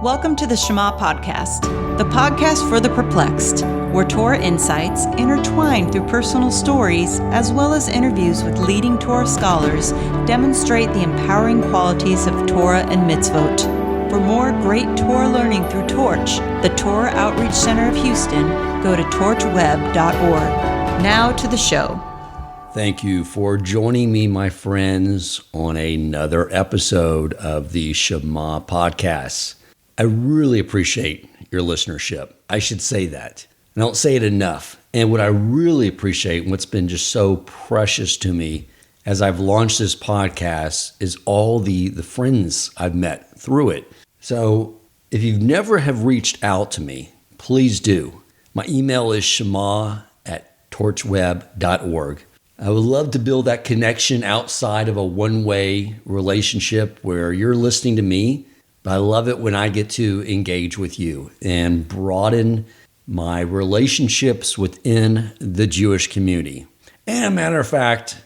Welcome to the Shema Podcast, the podcast for the perplexed, where Torah insights intertwined through personal stories as well as interviews with leading Torah scholars demonstrate the empowering qualities of Torah and mitzvot. For more great Torah learning through Torch, the Torah Outreach Center of Houston, go to torchweb.org. Now to the show. Thank you for joining me, my friends, on another episode of the Shema Podcast. I really appreciate your listenership. I should say that. I don't say it enough. And what I really appreciate and what's been just so precious to me as I've launched this podcast is all the friends I've met through it. So if you've never have reached out to me, please do. My email is shema@torchweb.org. I would love to build that connection outside of a one-way relationship where you're listening to me. But I love it when I get to engage with you and broaden my relationships within the Jewish community. And a matter of fact,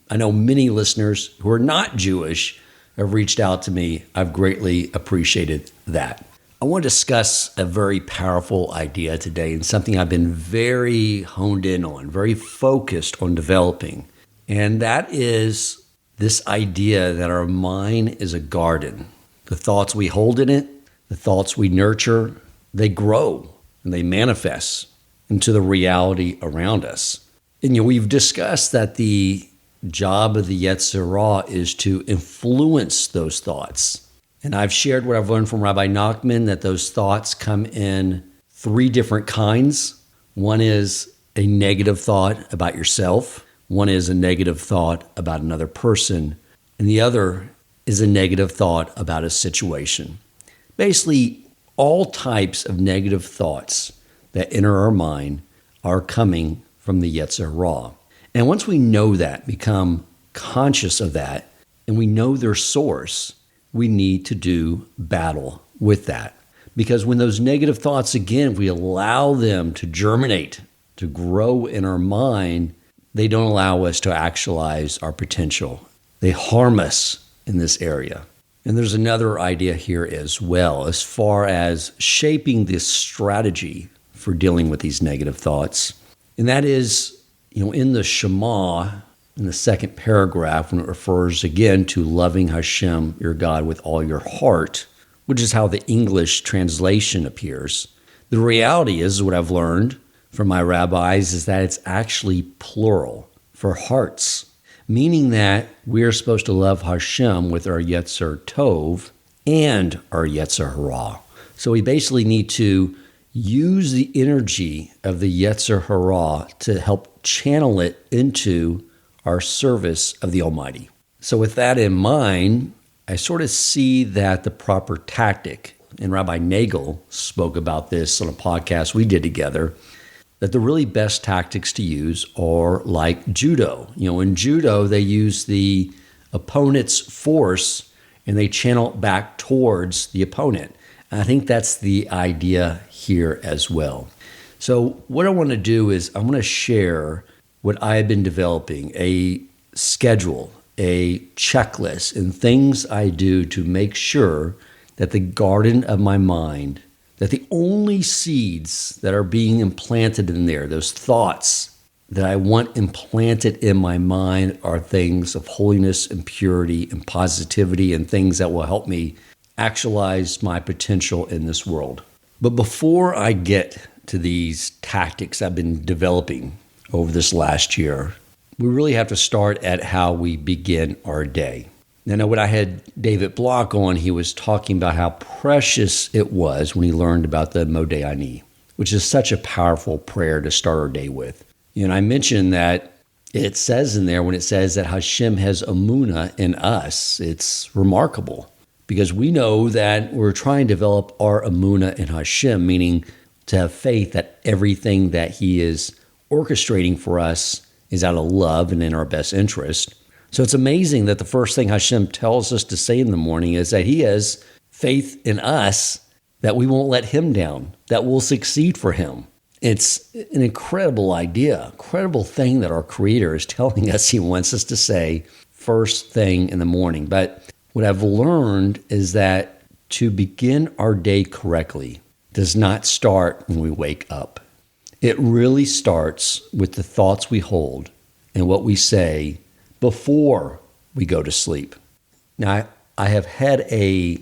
I know many listeners who are not Jewish have reached out to me. I've greatly appreciated that. I want to discuss a very powerful idea today and something I've been very honed in on, very focused on developing. And that is this idea that our mind is a garden. The thoughts we hold in it, the thoughts we nurture, they grow and they manifest into the reality around us. And we've discussed that the job of the Yetzer Hara is to influence those thoughts. And I've shared what I've learned from Rabbi Nachman, that those thoughts come in three different kinds. One is a negative thought about yourself. One is a negative thought about another person. And the other is a negative thought about a situation. Basically, all types of negative thoughts that enter our mind are coming from the Yetzer Hara. And once we know that, become conscious of that, and we know their source, we need to do battle with that. Because when those negative thoughts, again, if we allow them to germinate, to grow in our mind, they don't allow us to actualize our potential. They harm us in this area. And there's another idea here as well, as far as shaping this strategy for dealing with these negative thoughts. And that is, in the Shema, in the second paragraph, when it refers again to loving Hashem, your God, with all your heart, which is how the English translation appears. The reality is, what I've learned from my rabbis, is that it's actually plural for hearts. Meaning that we're supposed to love Hashem with our Yetzer Tov and our Yetzer Hara. So we basically need to use the energy of the Yetzer Hara to help channel it into our service of the Almighty. So with that in mind, I sort of see that the proper tactic, and Rabbi Nagel spoke about this on a podcast we did together, that the really best tactics to use are like judo. In judo, they use the opponent's force and they channel it back towards the opponent. And I think that's the idea here as well. So what I want to do is I'm going to share what I have been developing, a schedule, a checklist, and things I do to make sure that the garden of my mind, that the only seeds that are being implanted in there, those thoughts that I want implanted in my mind, are things of holiness and purity and positivity and things that will help me actualize my potential in this world. But before I get to these tactics I've been developing over this last year, we really have to start at how we begin our day. Now, when I had David Block on, he was talking about how precious it was when he learned about the Modeh Ani, which is such a powerful prayer to start our day with. And I mentioned that it says in there, when it says that Hashem has emunah in us, it's remarkable because we know that we're trying to develop our emunah in Hashem, meaning to have faith that everything that He is orchestrating for us is out of love and in our best interest. So it's amazing that the first thing Hashem tells us to say in the morning is that He has faith in us, that we won't let Him down, that we'll succeed for Him. It's an incredible idea, incredible thing that our Creator is telling us He wants us to say first thing in the morning. But what I've learned is that to begin our day correctly does not start when we wake up. It really starts with the thoughts we hold and what we say before we go to sleep. Now, I have had a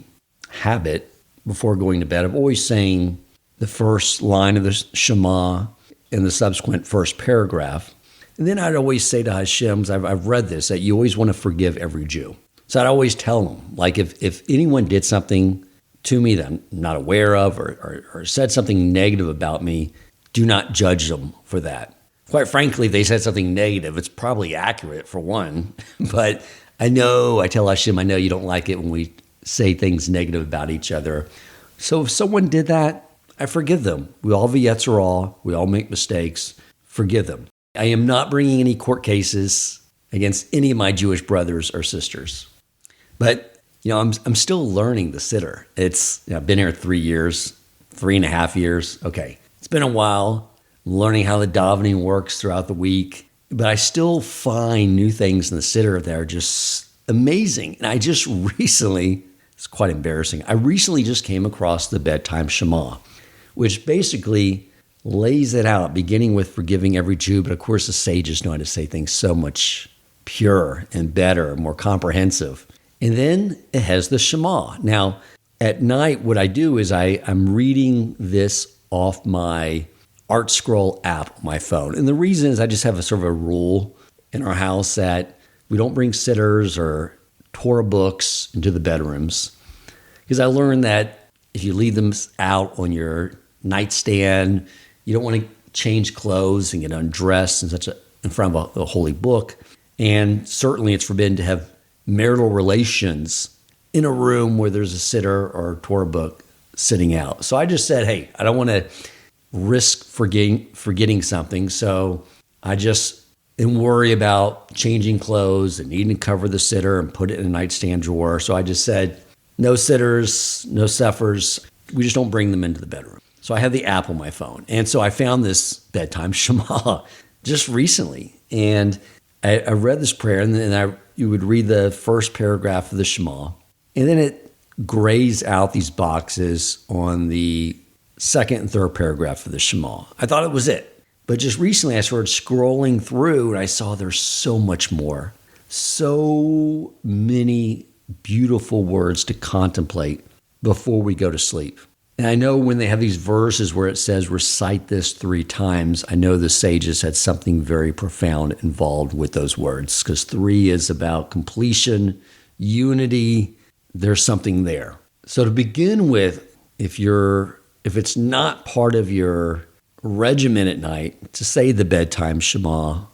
habit before going to bed of always saying the first line of the Shema and the subsequent first paragraph. And then I'd always say to Hashem, I've read this, that you always want to forgive every Jew. So I'd always tell them, like if anyone did something to me that I'm not aware of or said something negative about me, do not judge them for that. Quite frankly, if they said something negative, it's probably accurate for one. But I tell Hashem, I know you don't like it when we say things negative about each other. So if someone did that, I forgive them. We all have a Yetzer Hara. We all make mistakes. Forgive them. I am not bringing any court cases against any of my Jewish brothers or sisters. But, I'm still learning the siddur. I've been here 3 years, 3.5 years. Okay, it's been a while. I'm learning how the davening works throughout the week. But I still find new things in the siddur that are just amazing. And I just recently, it's quite embarrassing, I recently just came across the bedtime Shema, which basically lays it out, beginning with forgiving every Jew. But of course, the sages know how to say things so much purer and better, more comprehensive. And then it has the Shema. Now, at night, what I do is I'm reading this off my Art Scroll app on my phone. And the reason is I just have a sort of a rule in our house that we don't bring sitters or Torah books into the bedrooms. Because I learned that if you leave them out on your nightstand, you don't want to change clothes and get undressed in front of a holy book. And certainly it's forbidden to have marital relations in a room where there's a sitter or a Torah book sitting out. So I just said, hey, I don't want to risk forgetting something. So I just am worried about changing clothes and needing to cover the sitter and put it in a nightstand drawer. So I just said, no sitters, no suffers. We just don't bring them into the bedroom. So I have the app on my phone. And so I found this bedtime Shema just recently. And I read this prayer, and then you would read the first paragraph of the Shema. And then it grays out these boxes on the second and third paragraph of the Shema. I thought it was it. But just recently I started scrolling through and I saw there's so much more. So many beautiful words to contemplate before we go to sleep. And I know when they have these verses where it says recite this 3 times, I know the sages had something very profound involved with those words, because 3 is about completion, unity. There's something there. So to begin with, if it's not part of your regimen at night, to say the bedtime Shema,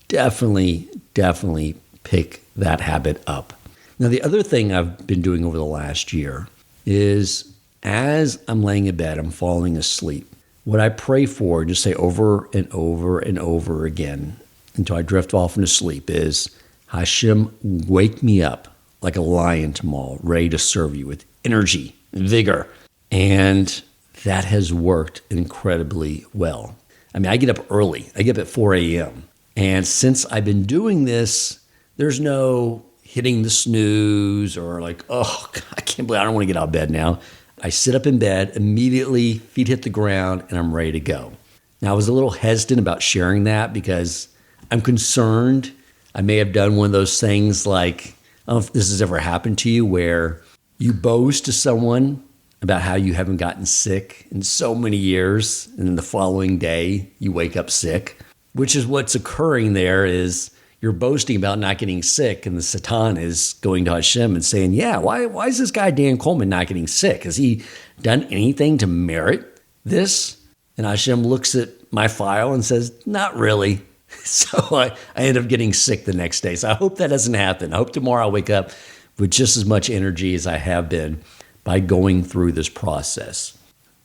definitely pick that habit up. Now, the other thing I've been doing over the last year is as I'm laying in bed, I'm falling asleep. What I pray for, just say over and over and over again until I drift off into sleep, is Hashem, wake me up like a lion tomorrow, ready to serve you with energy and vigor. And that has worked incredibly well. I mean, I get up early. I get up at 4 a.m. And since I've been doing this, there's no hitting the snooze or like, oh, God, I can't believe I don't want to get out of bed now. I sit up in bed, immediately feet hit the ground, and I'm ready to go. Now, I was a little hesitant about sharing that because I'm concerned I may have done one of those things like, I don't know if this has ever happened to you, where you boast to someone about how you haven't gotten sick in so many years, and then the following day you wake up sick, which is what's occurring there is you're boasting about not getting sick, and the Satan is going to Hashem and saying, yeah, why is this guy Dan Coleman not getting sick? Has he done anything to merit this? And Hashem looks at my file and says, not really. So I end up getting sick the next day. So I hope that doesn't happen. I hope tomorrow I'll wake up with just as much energy as I have been by going through this process.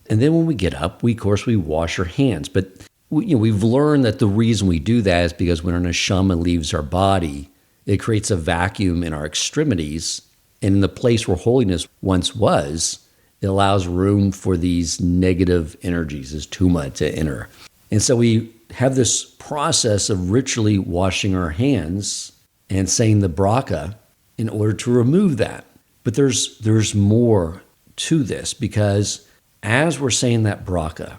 And then when we get up, we wash our hands. But we've learned that the reason we do that is because when our neshama leaves our body, it creates a vacuum in our extremities. And in the place where holiness once was, it allows room for these negative energies, this tuma, to enter. And so we have this process of ritually washing our hands and saying the bracha in order to remove that. But there's more to this, because as we're saying that bracha,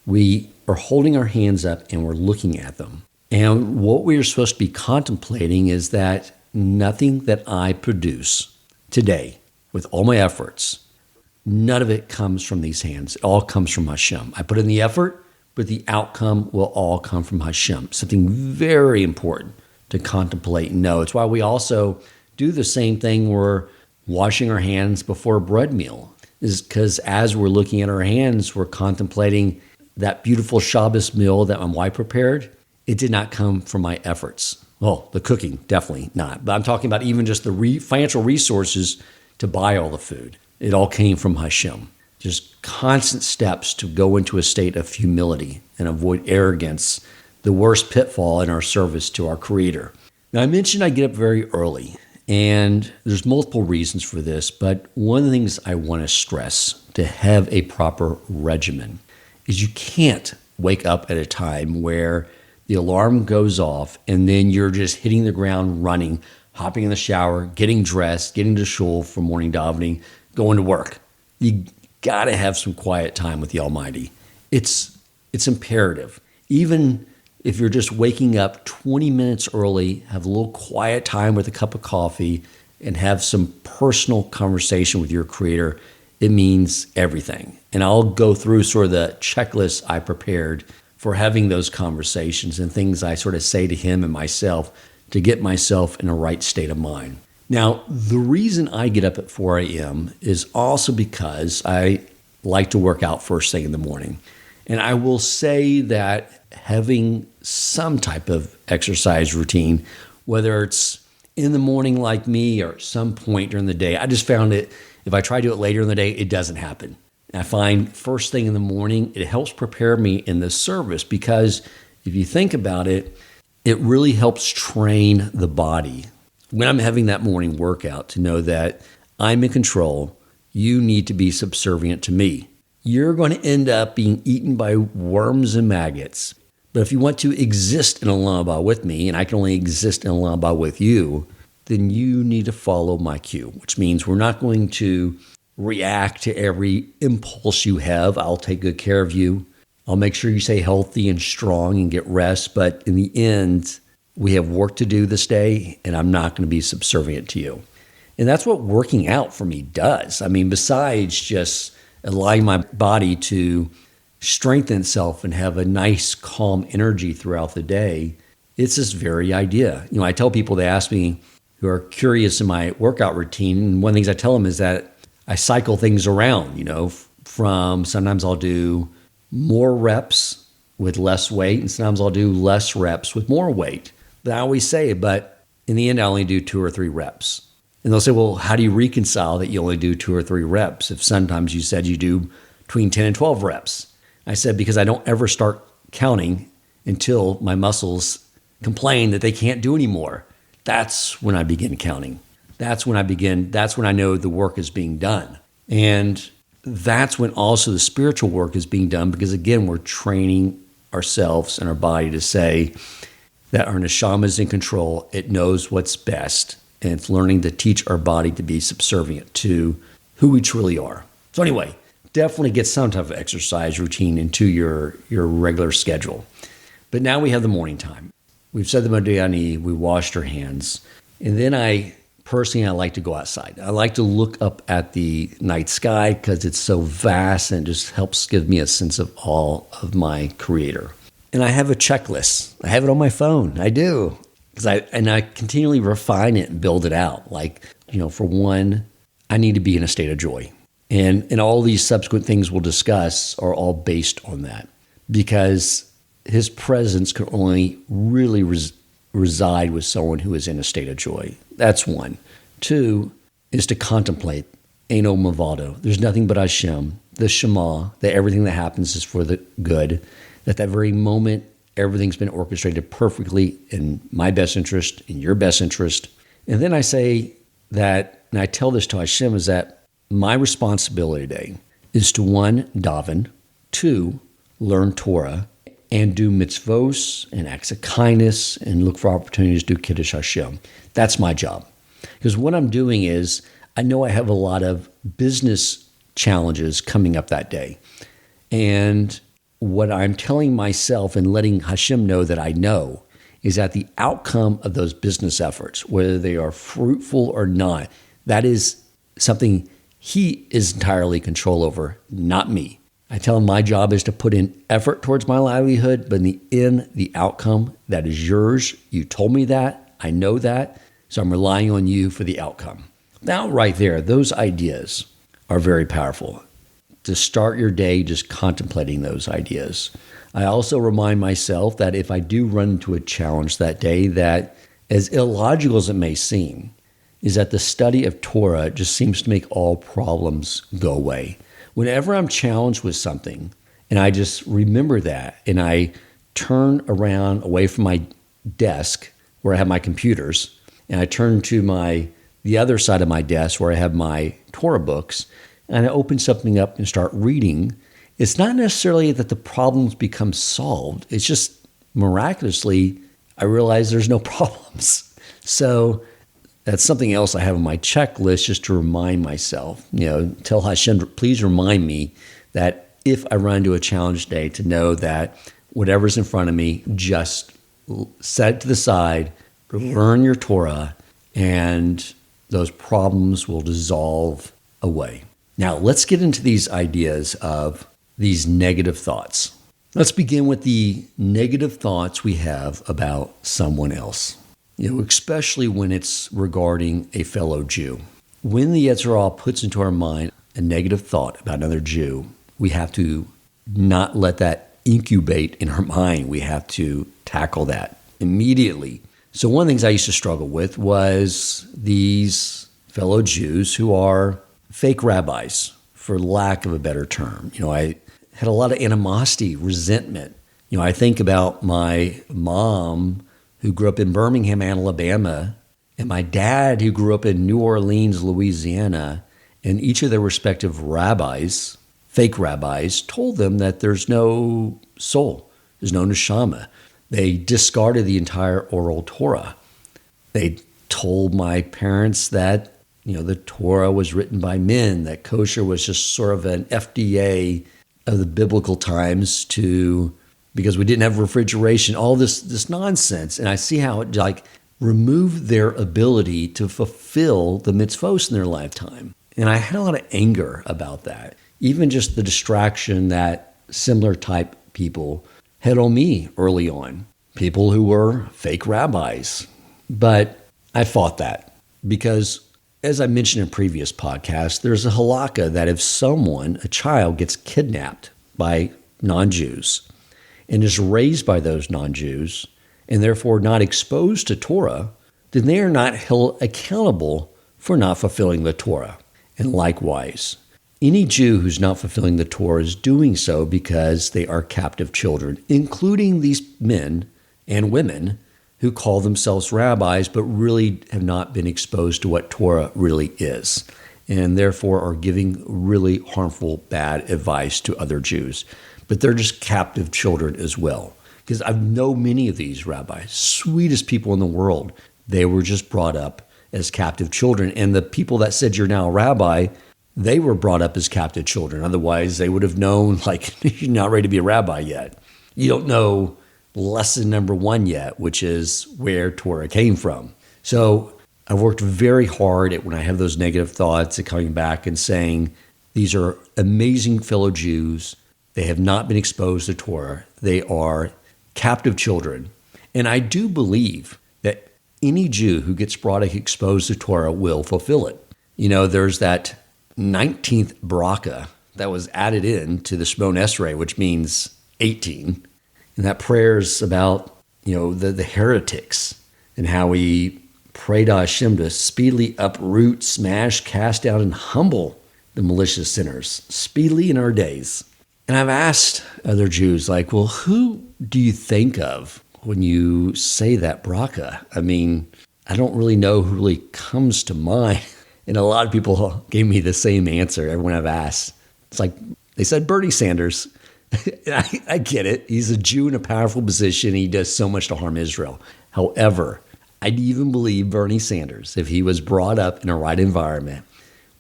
we are holding our hands up and we're looking at them. And what we are supposed to be contemplating is that nothing that I produce today with all my efforts, none of it comes from these hands. It all comes from Hashem. I put in the effort, but the outcome will all come from Hashem. Something very important to contemplate and know. It's why we also do the same thing. We're washing our hands before a bread meal, is because as we're looking at our hands, we're contemplating that beautiful Shabbos meal that my wife prepared. It did not come from my efforts. Well, the cooking, definitely not. But I'm talking about even just the financial resources to buy all the food. It all came from Hashem. Just constant steps to go into a state of humility and avoid arrogance, the worst pitfall in our service to our Creator. Now, I mentioned I get up very early, and there's multiple reasons for this, but one of the things I want to stress to have a proper regimen is you can't wake up at a time where the alarm goes off and then you're just hitting the ground running, hopping in the shower, getting dressed, getting to shul for morning davening, going to work. You got to have some quiet time with the Almighty. It's imperative. Even if you're just waking up 20 minutes early, have a little quiet time with a cup of coffee, and have some personal conversation with your Creator, it means everything. And I'll go through sort of the checklist I prepared for having those conversations and things I sort of say to Him and myself to get myself in a right state of mind. Now, the reason I get up at 4 a.m. is also because I like to work out first thing in the morning. And I will say that having some type of exercise routine, whether it's in the morning like me or some point during the day, I just found it, if I try to do it later in the day, it doesn't happen. I find first thing in the morning, it helps prepare me in the service, because if you think about it, it really helps train the body. When I'm having that morning workout, to know that I'm in control, you need to be subservient to me. You're going to end up being eaten by worms and maggots. But if you want to exist in a Lamba with me, and I can only exist in a Lamba with you, then you need to follow my cue, which means we're not going to react to every impulse you have. I'll take good care of you. I'll make sure you stay healthy and strong and get rest. But in the end, we have work to do this day, and I'm not going to be subservient to you. And that's what working out for me does. I mean, besides just allowing my body to strengthen itself and have a nice, calm energy throughout the day, it's this very idea. You know, I tell people, they ask me, who are curious in my workout routine, and one of the things I tell them is that I cycle things around, you know, from sometimes I'll do more reps with less weight, and sometimes I'll do less reps with more weight. But I always say, but in the end, I only do 2 or 3 reps. And they'll say, well, how do you reconcile that you only do 2 or 3 reps if sometimes you said you do between 10 and 12 reps? I said, because I don't ever start counting until my muscles complain that they can't do anymore. That's when I begin counting. That's when I know the work is being done. And that's when also the spiritual work is being done, because again, we're training ourselves and our body to say that our neshama is in control. It knows what's best. And it's learning to teach our body to be subservient to who we truly are. So anyway, definitely get some type of exercise routine into your regular schedule. But now we have the morning time. We've said the Modéani, we washed our hands. And then I like to go outside. I like to look up at the night sky because it's so vast and it just helps give me a sense of awe of my Creator. And I have a checklist. I have it on my phone. I do. I continually refine it and build it out. Like, you know, for one, I need to be in a state of joy. And all these subsequent things we'll discuss are all based on that, because His presence can only really reside with someone who is in a state of joy. That's one. 2 is to contemplate. Eino Mavado. There's nothing but Hashem. The Shema, that everything that happens is for the good. That very moment, everything's been orchestrated perfectly in my best interest, in your best interest. And then I say that, and I tell this to Hashem, is that my responsibility today is to 1, daven, 2, learn Torah, and do mitzvos and acts of kindness and look for opportunities to do Kiddush Hashem. That's my job. Because what I'm doing is, I know I have a lot of business challenges coming up that day. And what I'm telling myself and letting Hashem know that I know is that the outcome of those business efforts, whether they are fruitful or not, that is something he is entirely control over, not me. I tell him my job is to put in effort towards my livelihood, but in the end, the outcome, that is yours. You told me that. I know that. So I'm relying on you for the outcome. Now, right there, those ideas are very powerful. To start your day just contemplating those ideas. I also remind myself that if I do run into a challenge that day, that as illogical as it may seem, is that the study of Torah just seems to make all problems go away. Whenever I'm challenged with something, and I just remember that, and I turn around away from my desk where I have my computers, and I turn to the other side of my desk where I have my Torah books, and I open something up and start reading, it's not necessarily that the problems become solved. It's just miraculously, I realize there's no problems. So that's something else I have on my checklist just to remind myself, tell Hashem, please remind me that if I run into a challenge today, to know that whatever's in front of me, just set it to the side, learn your Torah, and those problems will dissolve away. Now, let's get into these ideas of these negative thoughts. Let's begin with the negative thoughts we have about someone else, especially when it's regarding a fellow Jew. When the Yetzer Hara puts into our mind a negative thought about another Jew, we have to not let that incubate in our mind. We have to tackle that immediately. So one of the things I used to struggle with was these fellow Jews who are fake rabbis, for lack of a better term. I had a lot of animosity, resentment. I think about my mom who grew up in Birmingham, Alabama, and my dad who grew up in New Orleans, Louisiana, and each of their respective rabbis, fake rabbis, told them that there's no soul, there's no neshama. They discarded the entire oral Torah. They told my parents that the Torah was written by men, that kosher was just sort of an FDA of the biblical times because we didn't have refrigeration, all this nonsense. And I see how it removed their ability to fulfill the mitzvos in their lifetime. And I had a lot of anger about that. Even just the distraction that similar type people had on me early on. People who were fake rabbis. But I fought that because, as I mentioned in previous podcasts, there's a halakha that if a child gets kidnapped by non-Jews and is raised by those non-Jews and therefore not exposed to Torah, then they are not held accountable for not fulfilling the Torah. And likewise, any Jew who's not fulfilling the Torah is doing so because they are captive children, including these men and women who call themselves rabbis, but really have not been exposed to what Torah really is, and therefore are giving really harmful, bad advice to other Jews. But they're just captive children as well. Because I know many of these rabbis, sweetest people in the world, they were just brought up as captive children. And the people that said you're now a rabbi, they were brought up as captive children. Otherwise, they would have known, you're not ready to be a rabbi yet. You don't know lesson number 1 yet, which is where Torah came from. So I've worked very hard at when I have those negative thoughts at coming back and saying, these are amazing fellow Jews. They have not been exposed to Torah. They are captive children. And I do believe that any Jew who gets exposed to Torah will fulfill it. There's that 19th bracha that was added in to the Shemon Esrei, which means 18. And that prayer is about, the heretics and how we pray to Hashem to speedily uproot, smash, cast down, and humble the malicious sinners speedily in our days. And I've asked other Jews, who do you think of when you say that bracha? I don't really know who really comes to mind. And a lot of people gave me the same answer, everyone I've asked. It's they said Bernie Sanders. I get it. He's a Jew in a powerful position. He does so much to harm Israel. However, I'd even believe Bernie Sanders, if he was brought up in a right environment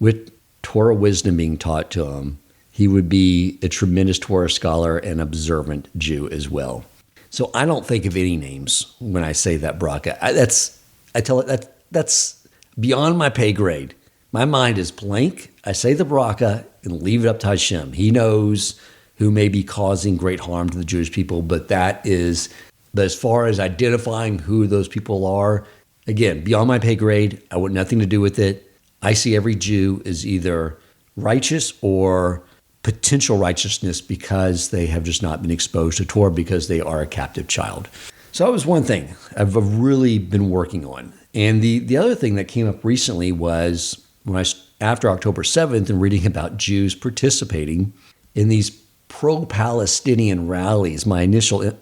with Torah wisdom being taught to him, he would be a tremendous Torah scholar and observant Jew as well. So I don't think of any names when I say that bracha. That's beyond my pay grade. My mind is blank. I say the bracha and leave it up to Hashem. He knows who may be causing great harm to the Jewish people, but as far as identifying who those people are, again, beyond my pay grade, I want nothing to do with it. I see every Jew as either righteous or potential righteousness because they have just not been exposed to Torah because they are a captive child. So that was one thing I've really been working on. And the other thing that came up recently was after October 7th and reading about Jews participating in these pro-Palestinian rallies, my initial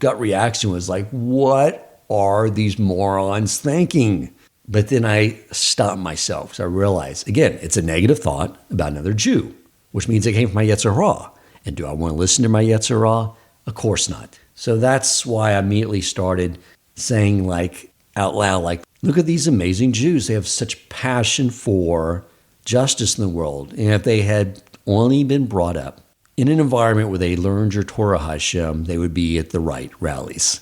gut reaction was like, what are these morons thinking? But then I stopped myself because I realized, again, it's a negative thought about another Jew, which means it came from my Yetzer Hara. And do I want to listen to my Yetzer Hara? Of course not. So that's why I immediately started saying out loud, look at these amazing Jews. They have such passion for justice in the world. And if they had only been brought up in an environment where they learned your Torah, Hashem, they would be at the right rallies.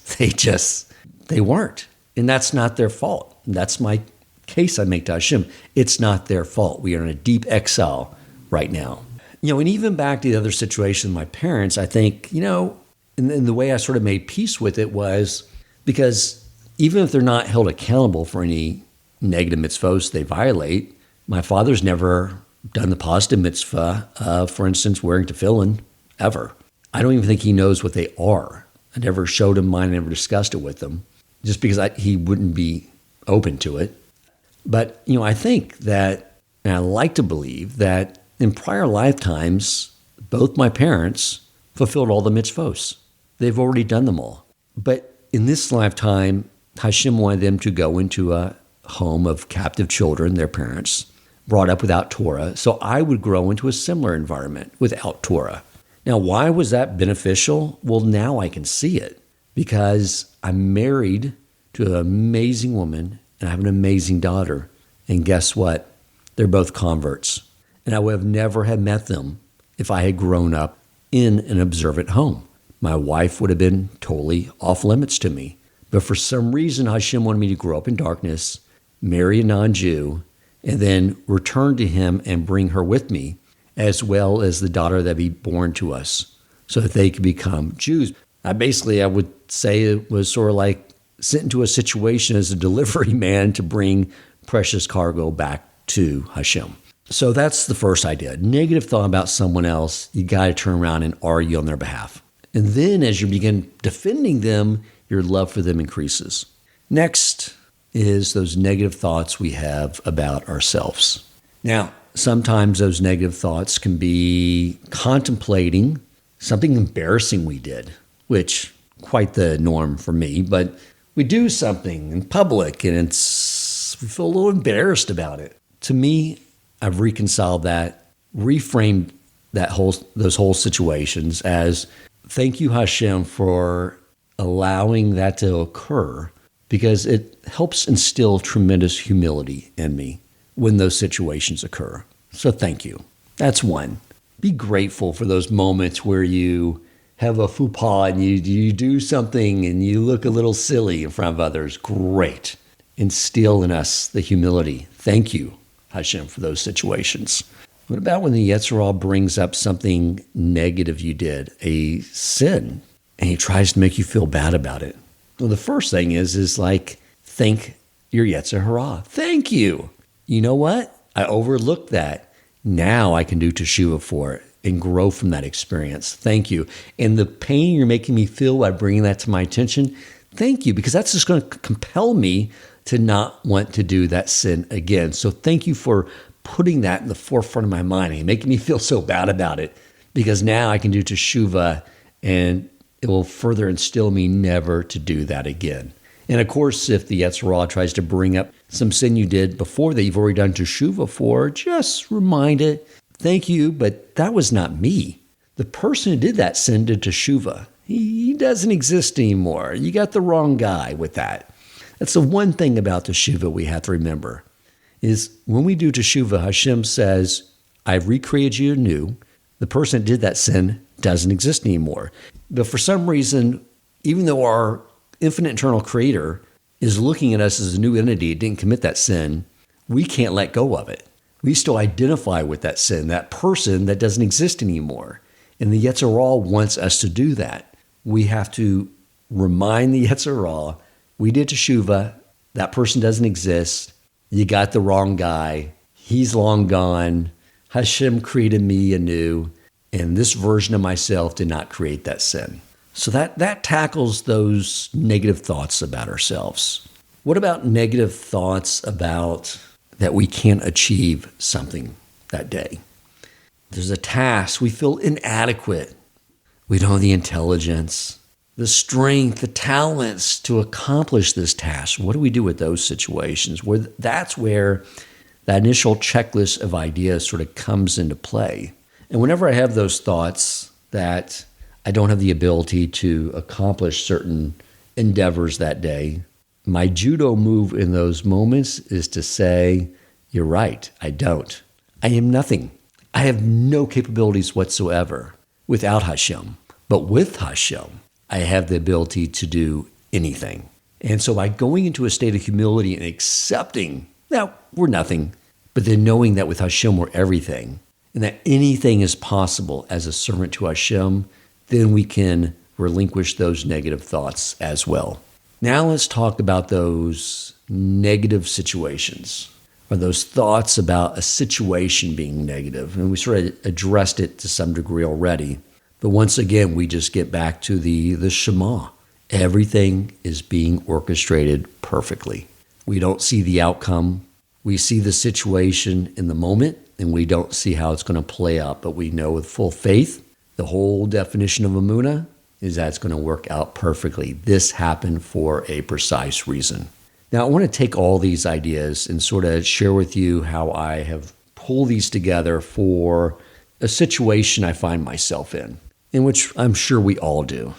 They weren't. And that's not their fault. That's my case I make to Hashem. It's not their fault. We are in a deep exile right now. And even back to the other situation with my parents, I think, and the way I sort of made peace with it was because even if they're not held accountable for any negative mitzvahs they violate, my father's never done the positive mitzvah, for instance, wearing tefillin, ever. I don't even think he knows what they are. I never showed him mine, I never discussed it with him, just because he wouldn't be open to it. But, I think that, and I like to believe that in prior lifetimes, both my parents fulfilled all the mitzvos. They've already done them all. But in this lifetime, Hashem wanted them to go into a home of captive children, their parents, brought up without Torah. So I would grow into a similar environment without Torah. Now, why was that beneficial? Well, now I can see it because I'm married to an amazing woman and I have an amazing daughter. And guess what? They're both converts. And I would have never have met them if I had grown up in an observant home. My wife would have been totally off limits to me. But for some reason, Hashem wanted me to grow up in darkness, marry a non-Jew, and then return to him and bring her with me, as well as the daughter that be born to us, so that they could become Jews. I would say it was sort of like sent into a situation as a delivery man to bring precious cargo back to Hashem. So that's the first idea. Negative thought about someone else, you got to turn around and argue on their behalf. And then as you begin defending them, your love for them increases. Next is those negative thoughts we have about ourselves. Now, sometimes those negative thoughts can be contemplating something embarrassing we did, which quite the norm for me, but we do something in public and we feel a little embarrassed about it. To me, I've reconciled that, reframed those whole situations as thank you, Hashem, for allowing that to occur, because it helps instill tremendous humility in me when those situations occur. So thank you. That's one. Be grateful for those moments where you have a faux pas and you do something and you look a little silly in front of others. Great. Instill in us the humility. Thank you, Hashem, for those situations. What about when the Yetzer Hara brings up something negative you did, a sin, and he tries to make you feel bad about it? Well, the first thing is thank your Yetzer Hara. Thank you. You know what? I overlooked that. Now I can do teshuvah for it and grow from that experience. Thank you. And the pain you're making me feel by bringing that to my attention, thank you, because that's just going to compel me to not want to do that sin again. So thank you for putting that in the forefront of my mind and making me feel so bad about it, because now I can do teshuvah and it will further instill me never to do that again. And of course, if the Yetzer Hara tries to bring up some sin you did before that you've already done teshuvah for, just remind it, thank you, but that was not me. The person who did that sin did teshuvah. He doesn't exist anymore. You got the wrong guy with that. That's the one thing about teshuvah we have to remember. is when we do teshuvah, Hashem says, I've recreated you anew. The person that did that sin doesn't exist anymore. But for some reason, even though our infinite eternal creator is looking at us as a new entity, didn't commit that sin, we can't let go of it. We still identify with that sin, that person that doesn't exist anymore. And the Yetzer Hara wants us to do that. We have to remind the Yetzer Hara, we did teshuvah, that person doesn't exist, you got the wrong guy, he's long gone, Hashem created me anew, and this version of myself did not create that sin. So that tackles those negative thoughts about ourselves. What about negative thoughts about that we can't achieve something that day? There's a task, we feel inadequate. We don't have the intelligence, the strength, the talents to accomplish this task. What do we do with those situations? That's where that initial checklist of ideas sort of comes into play. And whenever I have those thoughts that I don't have the ability to accomplish certain endeavors that day, my judo move in those moments is to say, you're right, I don't. I am nothing. I have no capabilities whatsoever without Hashem. But with Hashem, I have the ability to do anything. And so by going into a state of humility and accepting that we're nothing, but then knowing that with Hashem we're everything, and that anything is possible as a servant to Hashem, then we can relinquish those negative thoughts as well. Now let's talk about those negative situations, or those thoughts about a situation being negative. And we sort of addressed it to some degree already. But once again, we just get back to the Shema. Everything is being orchestrated perfectly. We don't see the outcome. We see the situation in the moment, and we don't see how it's going to play out. But we know with full faith, the whole definition of Emunah is that it's going to work out perfectly. This happened for a precise reason. Now, I want to take all these ideas and sort of share with you how I have pulled these together for a situation I find myself in which I'm sure we all do.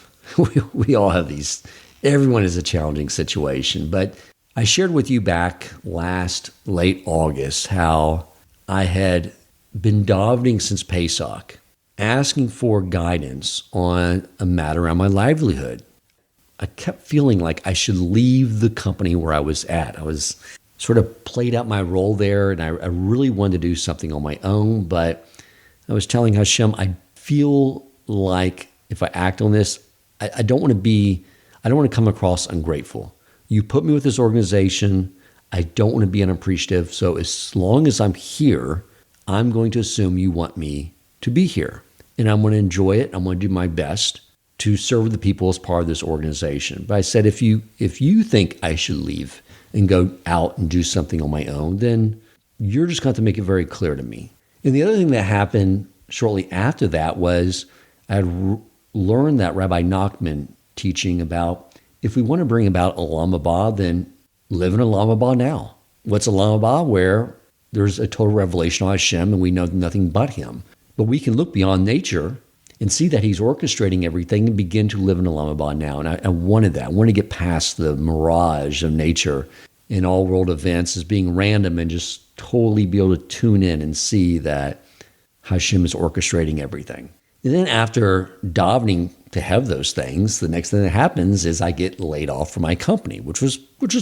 We all have these. Everyone is a challenging situation. But I shared with you back last late August how I had been davening since Pesach, asking for guidance on a matter around my livelihood. I kept feeling like I should leave the company where I was at. I was sort of played out my role there, and I really wanted to do something on my own, but I was telling Hashem, I feel like if I act on this, I don't want to come across ungrateful. You put me with this organization. I don't want to be unappreciative. So as long as I'm here, I'm going to assume you want me to be here. And I'm going to enjoy it. I'm going to do my best to serve the people as part of this organization. But I said, if you think I should leave and go out and do something on my own, then you're just going to have to make it very clear to me. And the other thing that happened shortly after that was I had learned that Rabbi Nachman teaching about if we want to bring about Olam Haba, then live in Olam Haba now. What's Olam Haba? Where there's a total revelation of Hashem and we know nothing but Him. But we can look beyond nature and see that He's orchestrating everything and begin to live in Olam Haba now. And I wanted that. I wanted to get past the mirage of nature in all world events as being random and just totally be able to tune in and see that Hashem is orchestrating everything. And then after davening to have those things, the next thing that happens is I get laid off from my company, which was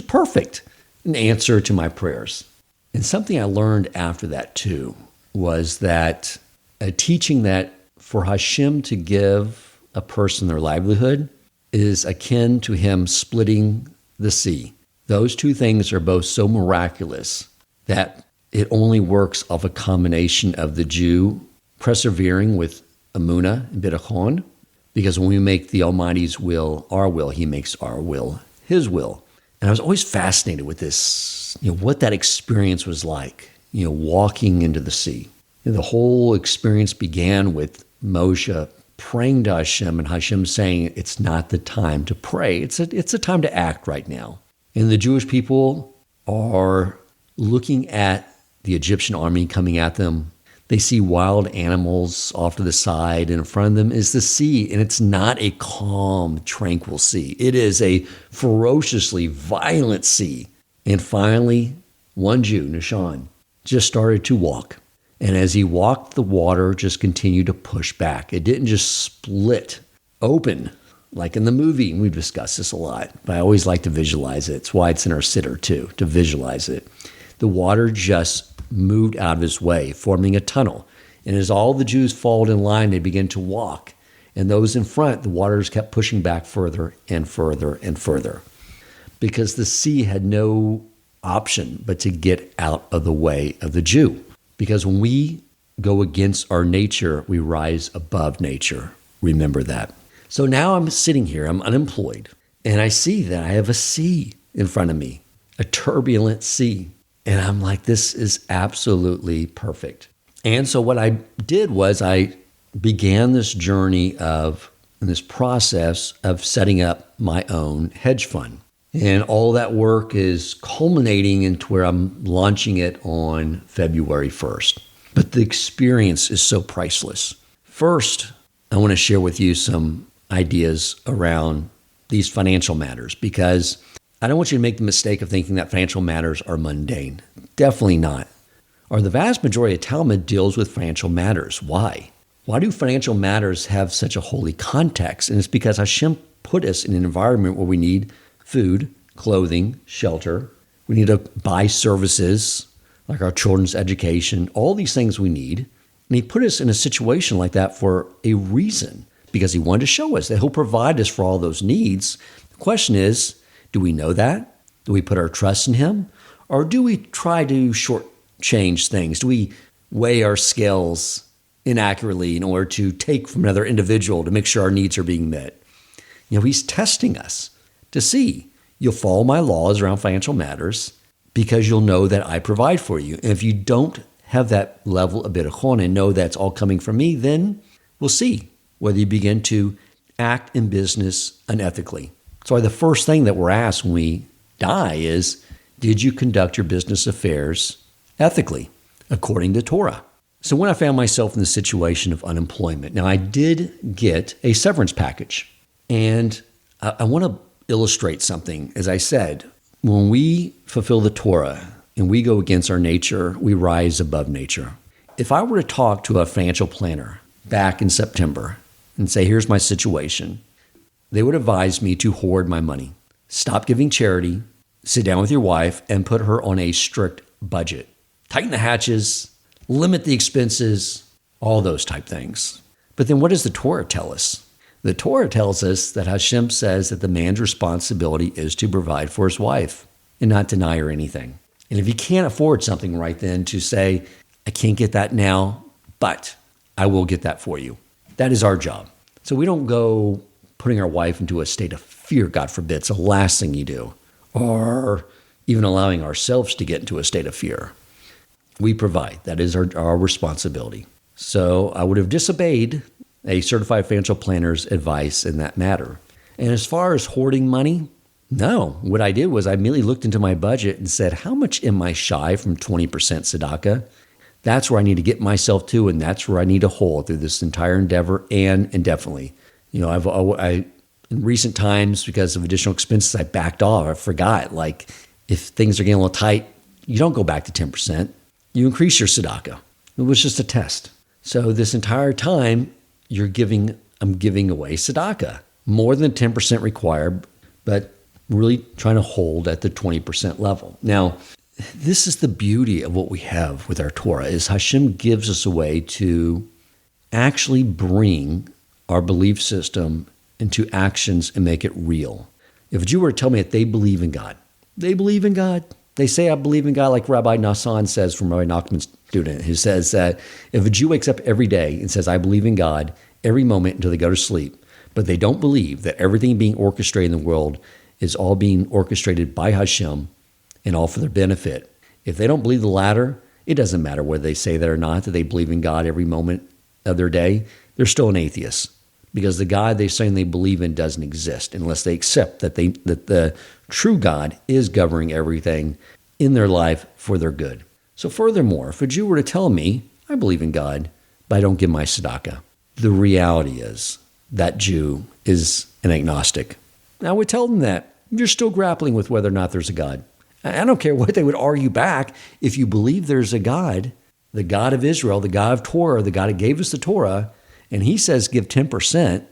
perfect, an answer to my prayers. And something I learned after that too was that a teaching that for Hashem to give a person their livelihood is akin to Him splitting the sea. Those two things are both so miraculous that it only works off a combination of the Jew persevering with Emunah and Bitachon, because when we make the Almighty's will our will, He makes our will His will. And I was always fascinated with this, what that experience was like, walking into the sea. And the whole experience began with Moshe praying to Hashem and Hashem saying, it's not the time to pray. It's a time to act right now. And the Jewish people are looking at the Egyptian army coming at them. They see wild animals off to the side, and in front of them is the sea, and it's not a calm, tranquil sea. It is a ferociously violent sea. And finally, one Jew, Nishan, just started to walk. And as he walked, the water just continued to push back. It didn't just split open like in the movie. And we've discussed this a lot, but I always like to visualize it. It's why it's in our sitter too, to visualize it. The water just moved out of his way, forming a tunnel. And as all the Jews followed in line, they began to walk. And those in front, the waters kept pushing back further and further and further, because the sea had no option but to get out of the way of the Jew. Because when we go against our nature, we rise above nature. Remember that. So now I'm sitting here, I'm unemployed, and I see that I have a sea in front of me, a turbulent sea. And I'm like, this is absolutely perfect. And so what I did was I began this journey of this process of setting up my own hedge fund. And all that work is culminating into where I'm launching it on February 1st. But the experience is so priceless. First, I want to share with you some ideas around these financial matters, because I don't want you to make the mistake of thinking that financial matters are mundane. Definitely not. Or the vast majority of Talmud deals with financial matters. Why? Why do financial matters have such a holy context? And it's because Hashem put us in an environment where we need food, clothing, shelter. We need to buy services like our children's education, all these things we need. And he put us in a situation like that for a reason, because he wanted to show us that he'll provide us for all those needs. The question is, do we know that? Do we put our trust in him? Or do we try to shortchange things? Do we weigh our scales inaccurately in order to take from another individual to make sure our needs are being met? He's testing us to see, you'll follow my laws around financial matters because you'll know that I provide for you. And if you don't have that level of bitachon and know that's all coming from me, then we'll see whether you begin to act in business unethically. So the first thing that we're asked when we die is, did you conduct your business affairs ethically, according to Torah? So when I found myself in the situation of unemployment, now I did get a severance package. And I want to illustrate something. As I said, when we fulfill the Torah and we go against our nature, we rise above nature. If I were to talk to a financial planner back in September and say, here's my situation, they would advise me to hoard my money, stop giving charity, sit down with your wife and put her on a strict budget, tighten the hatches, limit the expenses, all those type things. But then what does the Torah tell us? The Torah tells us that Hashem says that the man's responsibility is to provide for his wife and not deny her anything. And if you can't afford something right then, to say, I can't get that now, but I will get that for you. That is our job. So we don't go putting our wife into a state of fear, God forbid. It's the last thing you do. Or even allowing ourselves to get into a state of fear. We provide. That is our responsibility. So I would have disobeyed a certified financial planner's advice in that matter. And as far as hoarding money, no. What I did was I immediately looked into my budget and said, how much am I shy from 20% tzedakah? That's where I need to get myself to, and that's where I need to hold through this entire endeavor and indefinitely. I in recent times, because of additional expenses, I backed off. I forgot, if things are getting a little tight, you don't go back to 10%. You increase your tzedakah. It was just a test. So this entire time, I'm giving away tzedakah. More than 10% required, but really trying to hold at the 20% level. Now, this is the beauty of what we have with our Torah, is Hashem gives us a way to actually bring our belief system into actions and make it real. If a Jew were to tell me that they believe in God, they say, I believe in God, like Rabbi Nassan says from Rabbi Nachman's student, who says that if a Jew wakes up every day and says, I believe in God every moment until they go to sleep, but they don't believe that everything being orchestrated in the world is all being orchestrated by Hashem and all for their benefit. If they don't believe the latter, it doesn't matter whether they say that or not, that they believe in God every moment of their day, they're still an atheist. Because the God they say they believe in doesn't exist unless they accept that the true God is governing everything in their life for their good. So furthermore, if a Jew were to tell me, I believe in God, but I don't give my tzedakah, the reality is that Jew is an agnostic. I would tell them that you're still grappling with whether or not there's a God. I don't care what they would argue back. If you believe there's a God, the God of Israel, the God of Torah, the God that gave us the Torah, and he says give 10%,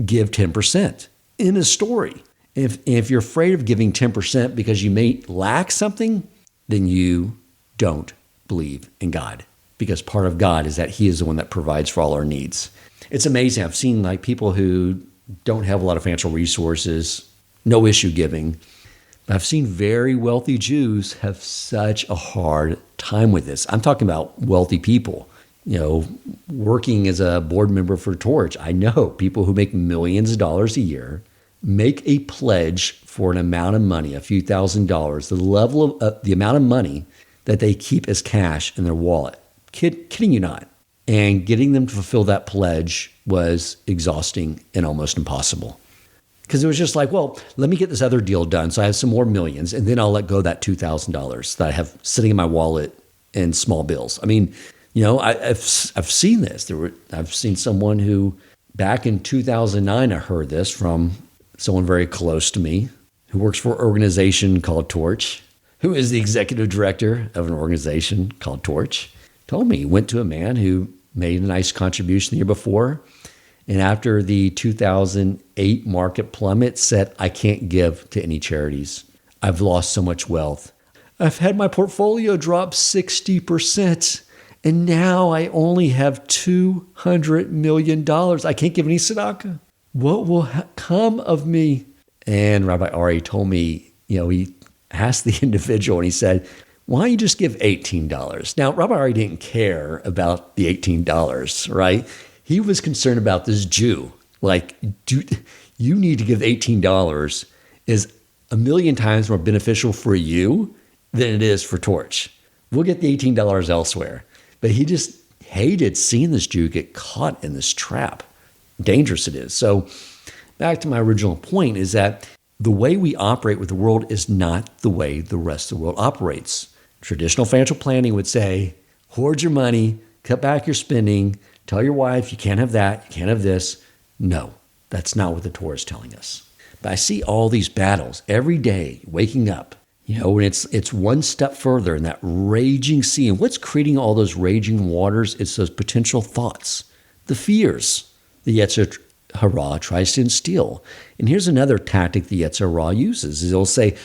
give 10% in a story. If you're afraid of giving 10% because you may lack something, then you don't believe in God, because part of God is that he is the one that provides for all our needs. It's amazing. I've seen like people who don't have a lot of financial resources, no issue giving. I've seen very wealthy Jews have such a hard time with this. I'm talking about wealthy people, working as a board member for Torch. I know people who make millions of dollars a year make a pledge for an amount of money, a few $1,000s, the level of the amount of money that they keep as cash in their wallet. Kidding you not. And getting them to fulfill that pledge was exhausting and almost impossible. Because it was just like, well, let me get this other deal done so I have some more millions, and then I'll let go of that $2,000 that I have sitting in my wallet in small bills. I mean, I've seen this. I've seen someone who, back in 2009, I heard this from someone very close to me who works for an organization called Torch, who is the executive director of an organization called Torch, told me he went to a man who made a nice contribution the year before, and after the 2008 market plummet, said, I can't give to any charities. I've lost so much wealth. I've had my portfolio drop 60%, and now I only have $200 million. I can't give any tzedakah. What will come of me? And Rabbi Ari told me, he asked the individual and he said, why don't you just give $18? Now, Rabbi Ari didn't care about the $18, right? He was concerned about this Jew. Like, dude, you need to give $18 is a million times more beneficial for you than it is for Torch. We'll get the $18 elsewhere. But he just hated seeing this Jew get caught in this trap. Dangerous it is. So back to my original point is that the way we operate with the world is not the way the rest of the world operates. Traditional financial planning would say, hoard your money, cut back your spending, tell your wife you can't have that, you can't have this. No, that's not what the Torah is telling us. But I see all these battles every day, waking up, when it's one step further in that raging sea. And what's creating all those raging waters? It's those potential thoughts, the fears the Yetzer Hara tries to instill. And here's another tactic the Yetzer Hara uses. Is it'll say,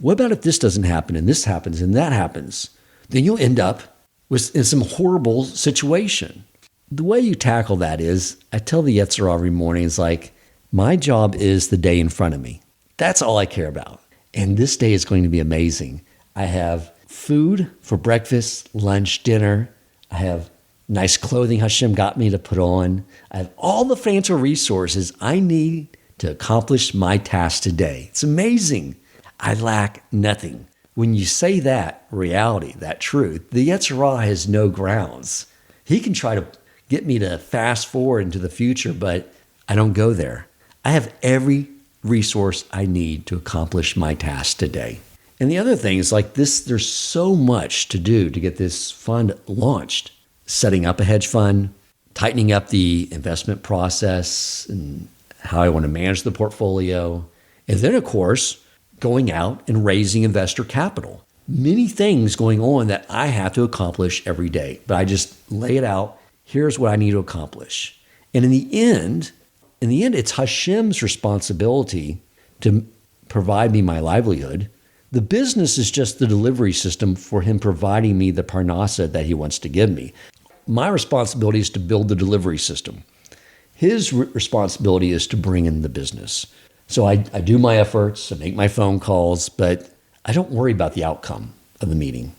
what about if this doesn't happen and this happens and that happens? Then you'll end up in some horrible situation. The way you tackle that is, I tell the Yetzer Hara every morning, it's like, my job is the day in front of me. That's all I care about. And this day is going to be amazing. I have food for breakfast, lunch, dinner. I have nice clothing Hashem got me to put on. I have all the financial resources I need to accomplish my task today. It's amazing. I lack nothing. When you say that reality, that truth, the Yetzer Hara has no grounds. He can try to get me to fast forward into the future, but I don't go there. I have every resource I need to accomplish my task today. And the other thing is like this, there's so much to do to get this fund launched. Setting up a hedge fund, tightening up the investment process and how I want to manage the portfolio. And then, of course, going out and raising investor capital. Many things going on that I have to accomplish every day. But I just lay it out. Here's what I need to accomplish. And in the end, it's Hashem's responsibility to provide me my livelihood. The business is just the delivery system for him providing me the parnasa that he wants to give me. My responsibility is to build the delivery system. His responsibility is to bring in the business. So I do my efforts, I make my phone calls, but I don't worry about the outcome of the meeting.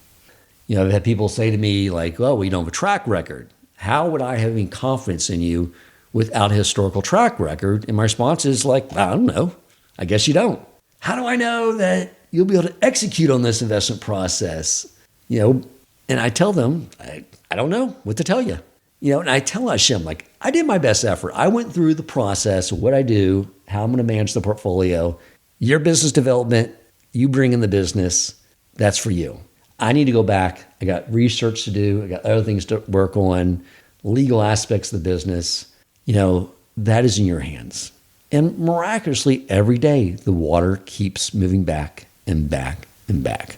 I've had people say to me like, well, we don't have a track record. How would I have any confidence in you without a historical track record? And my response is like, I don't know. I guess you don't. How do I know that you'll be able to execute on this investment process? And I tell them, I don't know what to tell you. And I tell Hashem, like, I did my best effort. I went through the process of what I do, how I'm going to manage the portfolio. Your business development, you bring in the business, that's for you. I need to go back. I got research to do. I got other things to work on, legal aspects of the business. That is in your hands. And miraculously, every day, the water keeps moving back and back and back.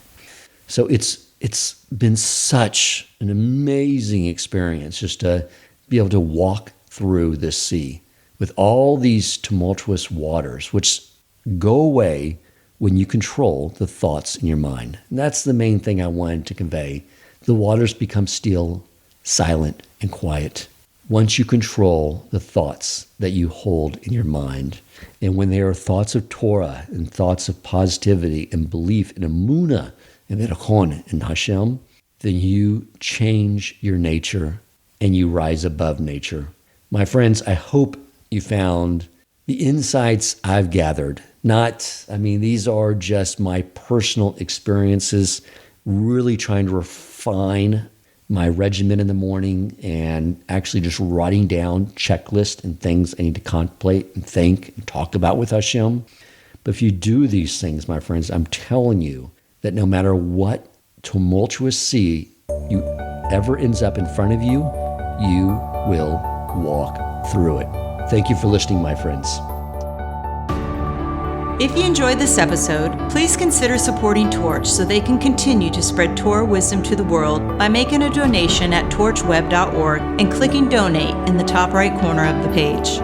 So it's been such an amazing experience just to be able to walk through this sea with all these tumultuous waters, which go away when you control the thoughts in your mind. And that's the main thing I wanted to convey. The waters become still, silent, and quiet once you control the thoughts that you hold in your mind. And when they are thoughts of Torah and thoughts of positivity and belief in Emunah and akin and Hashem, then you change your nature and you rise above nature. My friends, I hope you found the insights I've gathered. These are just my personal experiences, really trying to refine my regimen in the morning and actually just writing down checklists and things I need to contemplate and think and talk about with Hashem. But if you do these things, my friends, I'm telling you that no matter what tumultuous sea you ever ends up in front of you, you will walk through it. Thank you for listening, my friends. If you enjoyed this episode, please consider supporting Torch so they can continue to spread Torah wisdom to the world by making a donation at torchweb.org and clicking donate in the top right corner of the page.